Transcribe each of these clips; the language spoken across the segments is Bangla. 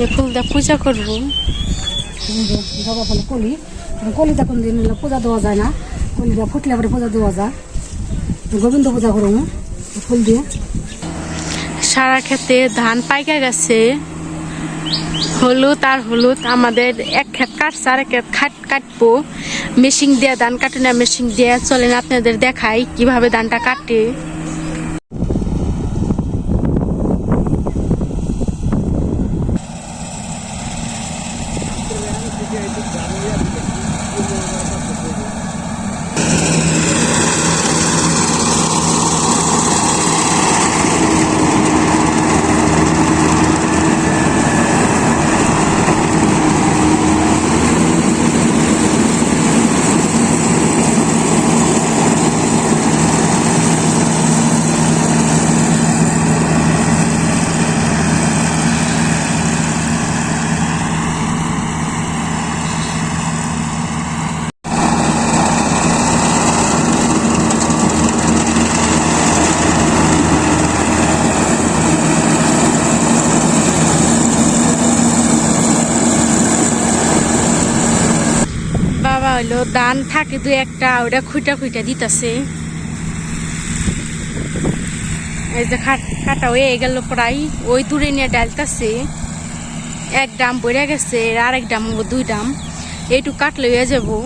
এই ফুল দিয়ে পূজা করবো। জবা ফুল কলি, কলিটা কোন দিন পূজা দেওয়া যায় না, কলিটা ফুটলে পরে পূজা দেওয়া যায়। গোবিন্দ পূজা করবো ফুল দিয়ে। সারা ক্ষেতে ধান পাইকা গেছে, হলুদ আর হলুদ। আমাদের এক ক্ষেত কাটছে, আর এক ক্ষেত কাটবো। মেশিন দিয়ে ধান কাটে না, মেশিন দিয়ে চলে না। আপনাদের দেখাই কিভাবে ধানটা কাটে। বাবা হইলো ধান থাকে দুই একটা, ওটা খুঁটা খুঁটা দিতেছে। এই যে কাটা হয়ে গেল প্রায়, ওই দূরে নিয়ে ডালতেছে। এক ডাম বইরা গেছে, আর এক ডাম দুই ডাম, এইটুকু কাটলে হয়ে যাবো।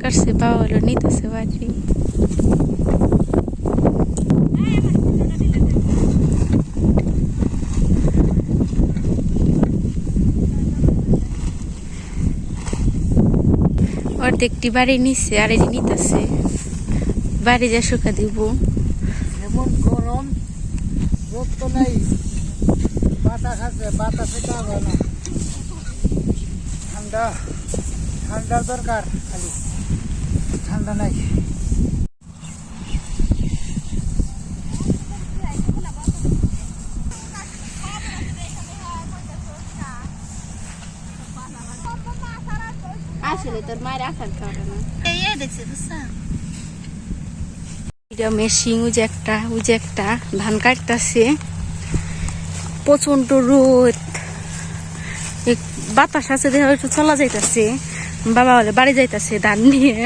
কাটছে বাবা হলো নিতেছে বাড়ি। অর্ধেকটি বাড়ি নিচ্ছে, আর এটি নিতেছে। বাড়ি যা শুকা দিব। এমন গরম, রোদ তো নেই, বাতাস আছে, বাতাসে কাজ হয় না। ঠান্ডা, ঠান্ডার দরকার, খালি ঠান্ডা নাই। আসলে তোর মায়ের আসার খাওয়া না। এই দেখছি বুঝছেন, এটা মেশিন, ওই যে একটা ধান কাটতেছে। প্রচন্ড রোদ, বাতাস আছে দেখে একটু চলা যাইতেছে। বাবা হলে বাড়ি যাইতেছে ধান নিয়ে,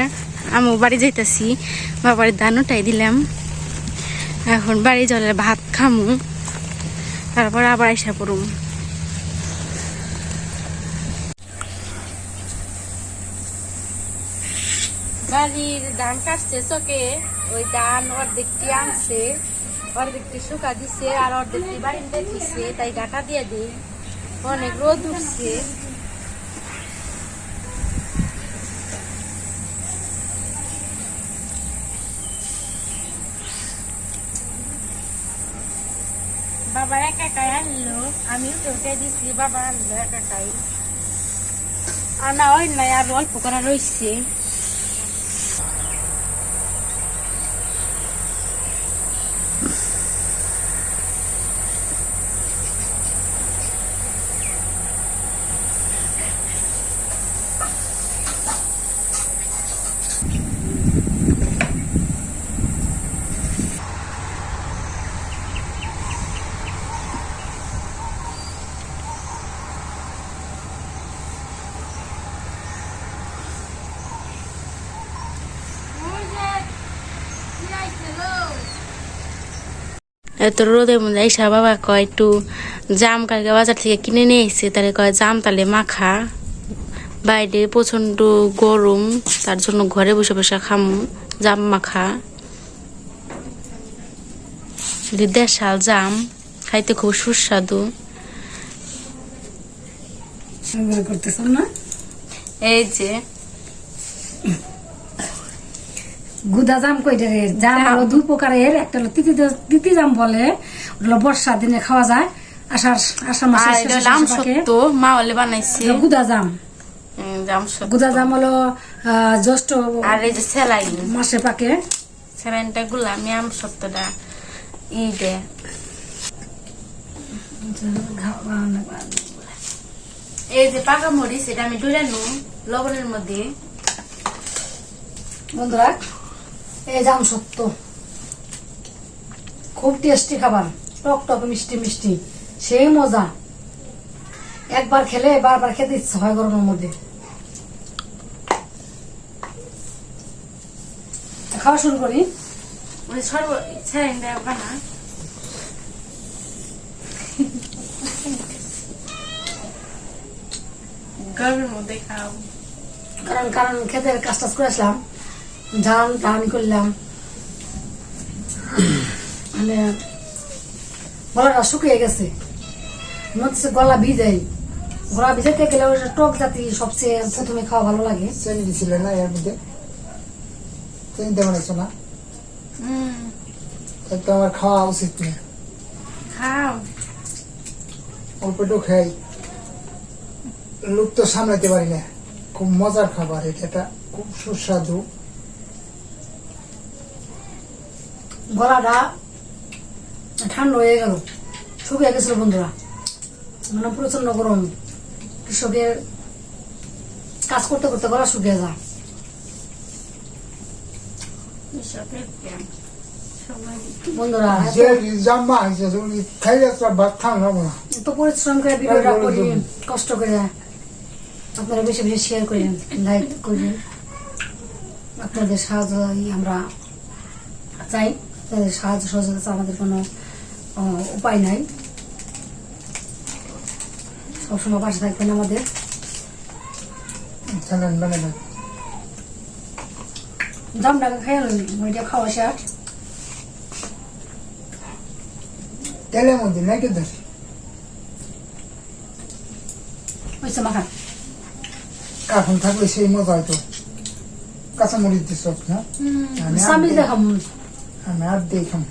আমিও বাড়ি যাইতেছি। বাবার ধান উঠাই দিলাম, এখন বাড়ি জলে ভাত খামু, তারপর আবার আইসা পড়ুম। বাড়ির ধান কাটছে চকে, ওই ধান অর্ধেকটি আনছে, অর্ধেকটি শুকা দিছে, আর অর্ধেকটি বাড়িতে দিছে, তাই ডাটা দিয়ে দিই। অনেক রোদ উঠছে। বাবা একা একাই আনলো, আমি উঠে দিছি, বাবা আনলো একা একাই। আর না হয় নাই, আর অল্প করা রয়েছে। এত রোদের মধ্যে আইসা বাবা কয় একটু জাম কালকে বাজার থেকে কিনে নিয়ে এসেছে, তাহলে কয় জাম তালে মাখা। বাইরে প্রচন্ড গরম, তার জন্য ঘরে বসে বসে খামু জাম মাখা। দেশাল জাম, খাইতে খুব সুস্বাদু। এই যে গুদা জাম কইটা রে জাম হলো দুই প্রকারের, একটা হলো তিতি জাম বলে, ওটা হলো বর্ষার দিনে খাওয়া যায়, আষাঢ় মাসে আর শেষে এটা শেষে আম পাকে। সত্য মা হলে বানাইছে এটা গুদা জাম। জাম সত্য। গুদা জাম হলো জ্যৈষ্ঠ আর এই যে সেলাইন, মাসে পাকে। সেলাইনটা গুলা আমি আম সত্যটা ই দে। এই যে পাকা মরিচ এটা আমি ডুরে নু লবণের মধ্যে। বন্ধুরা এই জাম সত্য খুব টেস্টি খাবার, টক টক মিষ্টি মিষ্টি, সেই মজা। একবার খেলে বারবার খেতে ইচ্ছা হয় গরমের মধ্যে। খাওয়া শুরু করি। ওই সর্ব সেলাইনটা বানা। গরমের মধ্যে খাও। কারণ খেতের কাজ টাজ করে আসলাম, ধান টান করলাম, মানে গলাটা শুকিয়ে গেছে, মনে হচ্ছে গলা ভিজাই। গলা ভিজাইতে গেলে ওই টক জাতি সবচেয়ে প্রথমে খাওয়া ভালো লাগে। চেনি দিছিলে না এর মধ্যে? চেনি দেওয়া বানাইছো না? তাই তো আমার খাওয়া উচিত না। খাও। অল্প একটু খাই, লোক তো সামলাতে পারি না। খুব মজার খাবার এটা, খুব সুস্বাদু। গলাটা ঠান্ডা হয়ে গেল, শুকিয়ে গেছিল বন্ধুরা, মানে প্রচন্ড গরম। কৃষকের কাজ করতে করতে গলা শুকিয়ে যায়। বন্ধুরা যে জাম্মা হয়েছে উনি খাইলে তো ভাত খাওয়া যাবো না। এত পরিশ্রম করে ভিডিওটা করি, কষ্ট করে, আপনারা বেশি বেশি শেয়ার করেন, লাইক করেন। আপনাদের সাহায্য আমরা চাই, আপনাদের সাহায্য সহযোগিতা আমাদের কোনো উপায় নাই। সবসময় পাশে থাকবেন আমাদের। চ্যানেল বানাবেন। জামটাকে খেয়ে ওইটা খাওয়া শেষ। তেলের মধ্যে নাকি ধর হয়েছে মাখা। কাখন থাকলে সেই মজা হয়তো। কাঁচামরিচ দিস না? স্বামী দেখাম আমি আর দেখাম।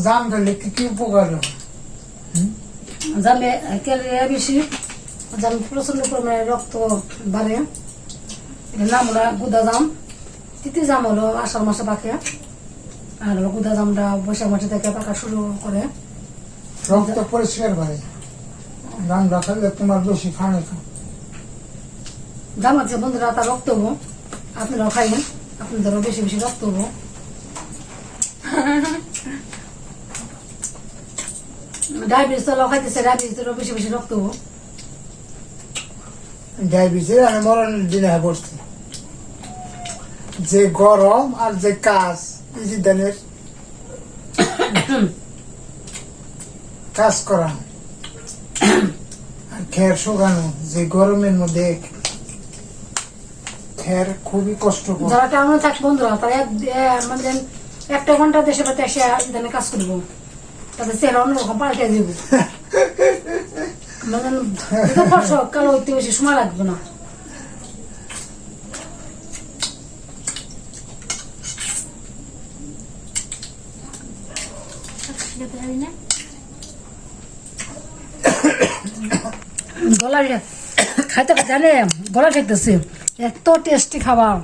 জাম খেলে কি উপকার হবে? জামে ক্যালোরি বেশি, জাম প্রচন্ড পরিমাণে রক্ত বাড়ে। এটার নাম হলো গুদা জাম। তিতি জাম হলো আষাঢ় মাসে পাকে, আর হলো গুদা জামটা বৈশাখ মাসে থেকে পাকা শুরু করে। রক্ত পরিষ্কার করে। জাম রাখালে তোমার বেশি খানে খাও। জাম আছে বন্ধুরা, তার রক্ত হবো, আপনারাও খাইবেন, আপনাদেরও বেশি বেশি রক্ত হবো। ডায়াবেটিস তো খাইতেছে, ডায়াবেটিসেরও বেশি বেশি রক্ত হবো। ডায়াবেটিস আমি মরণের দিনে বসছি। যে গরম আর যে কাজ, ইজিদানের কাজ করা আর খের শুকানো, যে গরমের মধ্যে খের খুবই কষ্টকর। যারা টাউনে থাকে বন্ধুরা, তারা মানে 1 ঘন্টা দেশে বাড়িতে এসে ইদানে কাজ করবো, তাদের চেহারা অন্যরকম পাল্টে দিব। মানে বর্ষাকাল হইতে বেশি সময় লাগবে না। গলা খাইতে খাইতে জানে গলা খাইতেছে, এত টেস্টি খাবার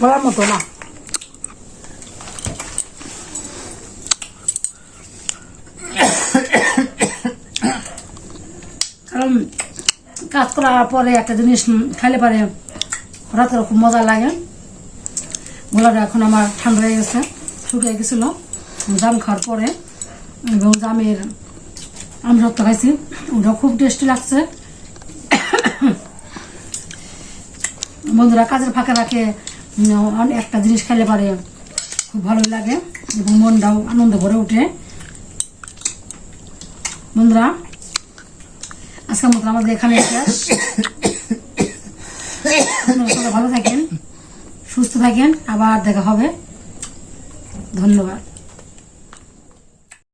বলার মতো না। কারণ কাজ করার পরে একটা জিনিস খাইলে পারে রাতের খুব মজা লাগে। গলাটা এখন আমার ঠান্ডা হয়ে গেছে, শুকিয়ে গেছিল জাম খাওয়ার পরে, এবং জামের আমসত্ব খাইছি, ওটাও খুব টেস্টি লাগছে। বন্ধুরা কাজের ফাঁকে ফাঁকে একটা জিনিস খাইলে পারে খুব ভালোই লাগে এবং মনটাও আনন্দ ভরে ওঠে। বন্ধুরা আজকের মতো আমাদের এখানে শেষ। আপনারা সবাই ভালো থাকেন, সুস্থ থাকেন, আবার দেখা হবে। ধন্যবাদ।